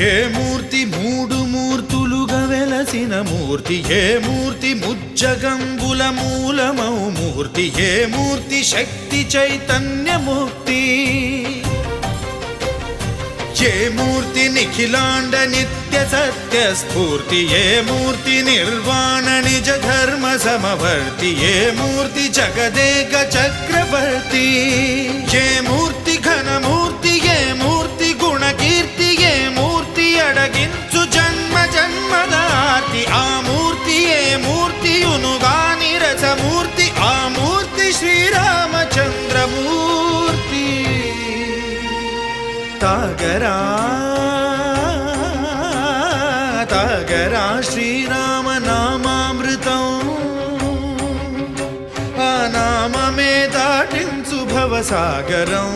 ఏ మూర్తి మూడు మూర్తులుగా వెలసిన మూర్తి, ఏ మూర్తి ముజ్జగంబుల మూలమౌ మూర్తి, ఏ మూర్తి శక్తి చైతన్యమూర్తి, ఏ మూర్తి నిఖిలాండ నిత్య సత్య స్ఫూర్తి, ఏ మూర్తి నిర్వాణ నిజ ధర్మ సమవర్తి, ఏ మూర్తి జగదేక చక్రవర్తి, ఏ మూర్తి ఘనమూర్తి, ఏ మూర్తి గుణకీర్తి, ఏ మూర్తి అడగించు జన్మ జన్మదార్తి, ఆ మూర్తి ఏ మూర్తియునుగా నిరసమూర్తి, ఆ మూర్తి శ్రీరామచంద్రమూర్తి. తాగరా తాగరా శ్రీరామ నామామృతం, ఆ నామమే దాటించు భవసాగరం.